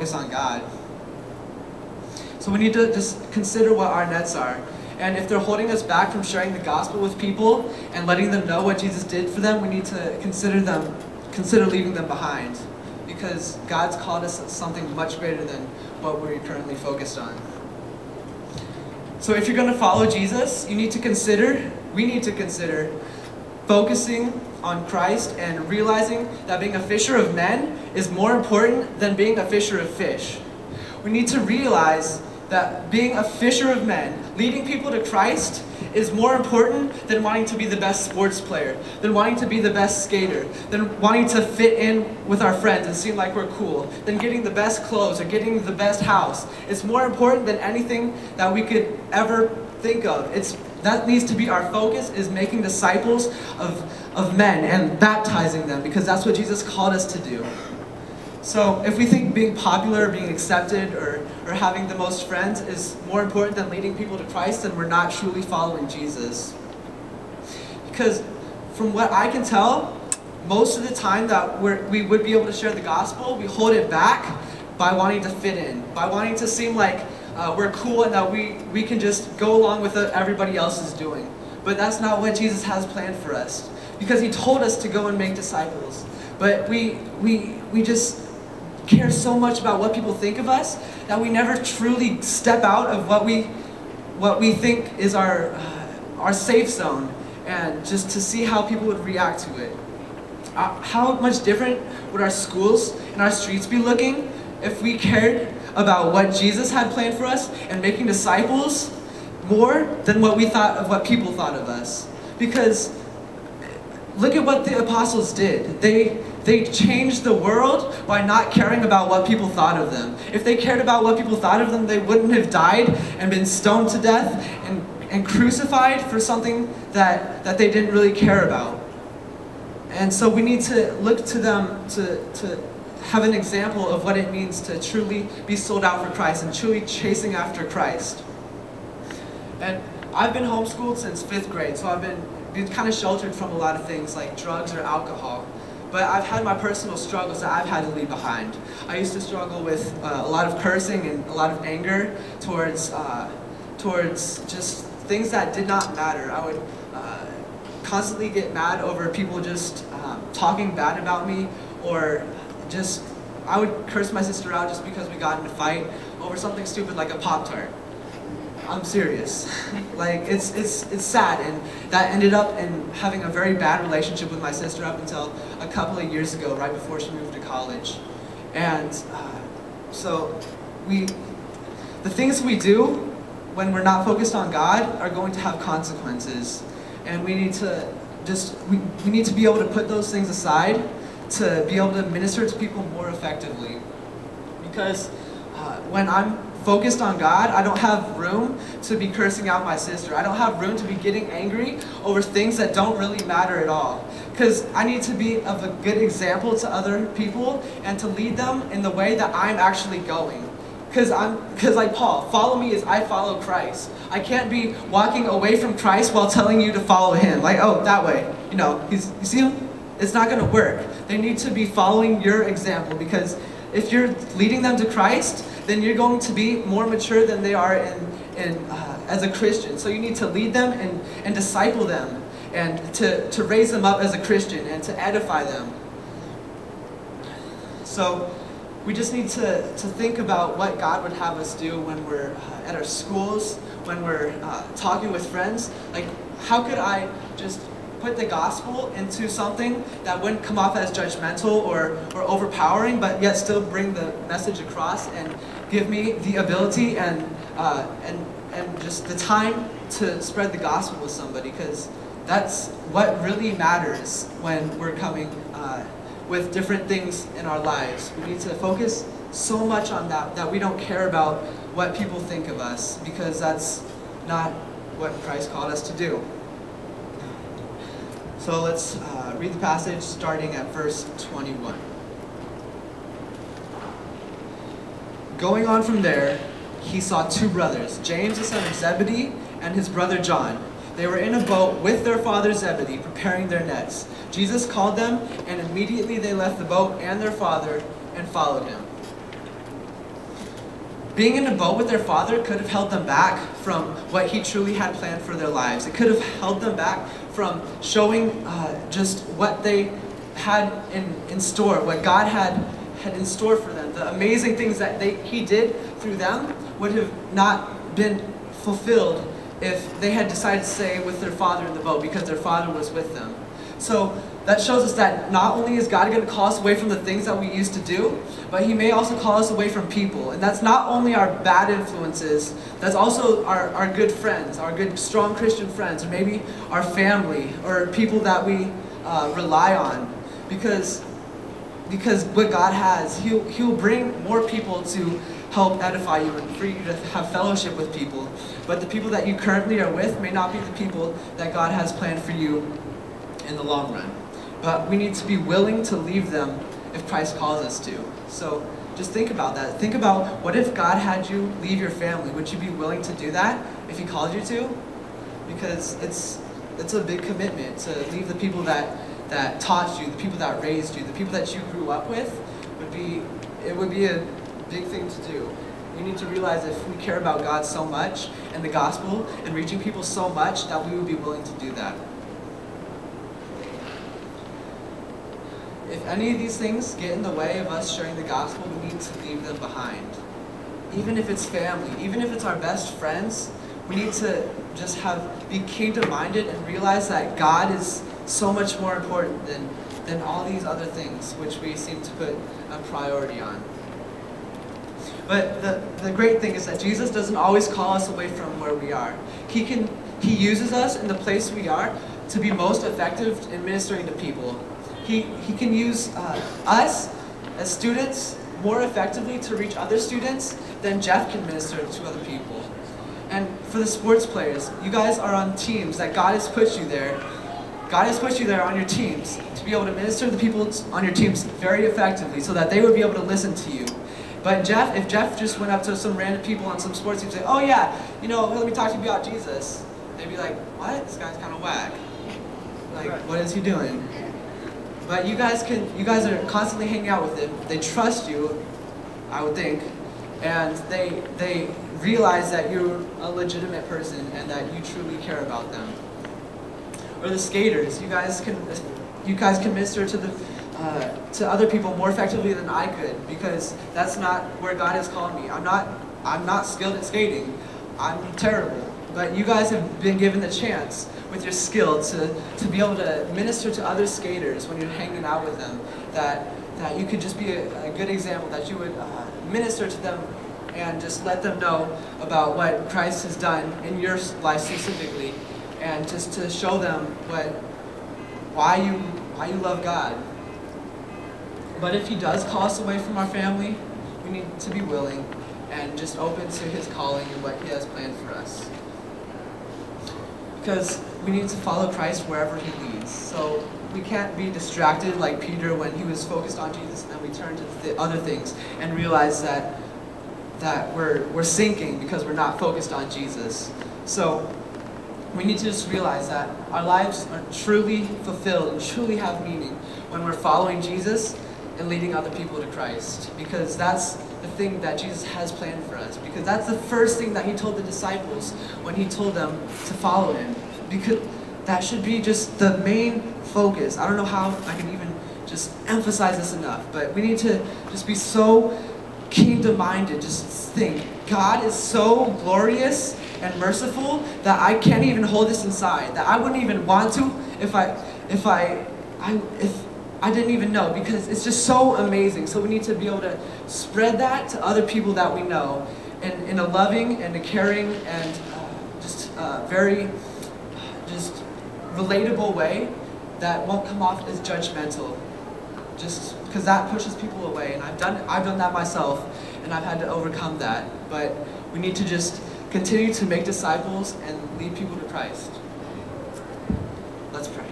focus on God. So we need to just consider what our nets are. And if they're holding us back from sharing the gospel with people and letting them know what Jesus did for them, we need to consider leaving them behind. Because God's called us to something much greater than what we're currently focused on. So if you're going to follow Jesus, we need to consider focusing on Christ and realizing that being a fisher of men is more important than being a fisher of fish. We need to realize that being a fisher of men, leading people to Christ, is more important than wanting to be the best sports player, than wanting to be the best skater, than wanting to fit in with our friends and seem like we're cool, than getting the best clothes or getting the best house. It's more important than anything that we could ever think of. That needs to be our focus, is making disciples of men and baptizing them, because that's what Jesus called us to do. So if we think being popular, being accepted, or having the most friends is more important than leading people to Christ, then we're not truly following Jesus. Because from what I can tell, most of the time that we would be able to share the gospel, we hold it back by wanting to fit in, by wanting to seem like we're cool and that we can just go along with what everybody else is doing. But that's not what Jesus has planned for us, because he told us to go and make disciples. But we just care so much about what people think of us that we never truly step out of what we think is our safe zone, and just to see how people would react to it. How much different would our schools and our streets be looking if we cared about what Jesus had planned for us and making disciples more than what we thought of what people thought of us? Because look at what the apostles did. They changed the world by not caring about what people thought of them. If they cared about what people thought of them, they wouldn't have died and been stoned to death and crucified for something that they didn't really care about. And so we need to look to them to have an example of what it means to truly be sold out for Christ and truly chasing after Christ. And I've been homeschooled since 5th grade, so I've been kind of sheltered from a lot of things like drugs or alcohol. But I've had my personal struggles that I've had to leave behind. I used to struggle with a lot of cursing and a lot of anger towards just things that did not matter. I would constantly get mad over people just talking bad about me, or just I would curse my sister out just because we got in a fight over something stupid like a Pop-Tart. I'm serious. Like, it's sad, and that ended up in having a very bad relationship with my sister up until a couple of years ago, right before she moved to college. And so the things we do when we're not focused on God are going to have consequences, and we need to we need to be able to put those things aside to be able to minister to people more effectively. Because when I'm focused on God, I don't have room to be cursing out my sister. I don't have room to be getting angry over things that don't really matter at all. Because I need to be of a good example to other people and to lead them in the way that I'm actually going. Because like Paul, follow me as I follow Christ. I can't be walking away from Christ while telling you to follow him. Like, oh, that way. You know, you see him? It's not going to work. They need to be following your example, because if you're leading them to Christ, then you're going to be more mature than they are as a Christian. So you need to lead them and disciple them, and to raise them up as a Christian and to edify them. So we just need to think about what God would have us do when we're at our schools, when we're talking with friends. Like, how could I just put the gospel into something that wouldn't come off as judgmental or overpowering, but yet still bring the message across and give me the ability and just the time to spread the gospel with somebody? Because that's what really matters when we're coming with different things in our lives. We need to focus so much on that we don't care about what people think of us, because that's not what Christ called us to do. So let's read the passage starting at verse 21. Going on from there, he saw two brothers, James the son of Zebedee and his brother John. They were in a boat with their father Zebedee, preparing their nets. Jesus called them, and immediately they left the boat and their father and followed him. being in a boat with their father could have held them back from what he truly had planned for their lives. It could have held them back from showing just what they had in store, what God had in store for them. The amazing things that he did through them would have not been fulfilled if they had decided to stay with their father in the boat because their father was with them. So that shows us that not only is God going to call us away from the things that we used to do, but he may also call us away from people. And that's not only our bad influences, that's also our good friends, our good, strong Christian friends, or maybe our family, or people that we rely on. Because what God has, he'll bring more people to help edify you and for you to have fellowship with people. But the people that you currently are with may not be the people that God has planned for you in the long run. But we need to be willing to leave them if Christ calls us to. So just think about that. Think about, what if God had you leave your family? Would you be willing to do that if he called you to? Because it's a big commitment to leave the people that taught you, the people that raised you, the people that you grew up with. It would be a big thing to do. We need to realize if we care about God so much and the gospel and reaching people so much, that we would be willing to do that. If any of these things get in the way of us sharing the gospel, we need to leave them behind. Even if it's family, even if it's our best friends, we need to just be kingdom-minded and realize that God is so much more important than all these other things which we seem to put a priority on. But the great thing is that Jesus doesn't always call us away from where we are. He uses us in the place we are to be most effective in ministering to people. He can use us as students more effectively to reach other students than Jeff can minister to other people. And for the sports players, you guys are on teams that God has put you there. God has put you there on your teams to be able to minister to the people on your teams very effectively so that they would be able to listen to you. But if Jeff just went up to some random people on some sports team and said, "Oh yeah, let me talk to you about Jesus," they'd be like, "What? This guy's kind of whack. Like, what is he doing?" But you guys are constantly hanging out with him. They trust you, I would think, and they realize that you're a legitimate person and that you truly care about them. Or the skaters, you guys can minister to other people more effectively than I could, because that's not where God has called me. I'm not skilled at skating. I'm terrible. But you guys have been given the chance with your skill to be able to minister to other skaters when you're hanging out with them, that you could just be a good example, that you would minister to them and just let them know about what Christ has done in your life specifically, and just to show them why you love God. But if he does call us away from our family, we need to be willing and just open to his calling and what he has planned for us. Because we need to follow Christ wherever he leads. So we can't be distracted like Peter when he was focused on Jesus, and then we turn to the other things and realize that we're sinking because we're not focused on Jesus. So we need to just realize that our lives are truly fulfilled and truly have meaning when we're following Jesus and leading other people to Christ. Because that's the thing that Jesus has planned for us. Because that's the first thing that he told the disciples when he told them to follow him. Because that should be just the main focus. I don't know how I can even just emphasize this enough, but we need to just be so kingdom-minded. Just think, God is so glorious and merciful that I can't even hold this inside. That I wouldn't even want to if I didn't even know, because it's just so amazing. So we need to be able to spread that to other people that we know in a loving and a caring and very relatable way that won't come off as judgmental. Just because that pushes people away, and I've done that myself, and I've had to overcome that. But we need to just continue to make disciples and lead people to Christ. Let's pray.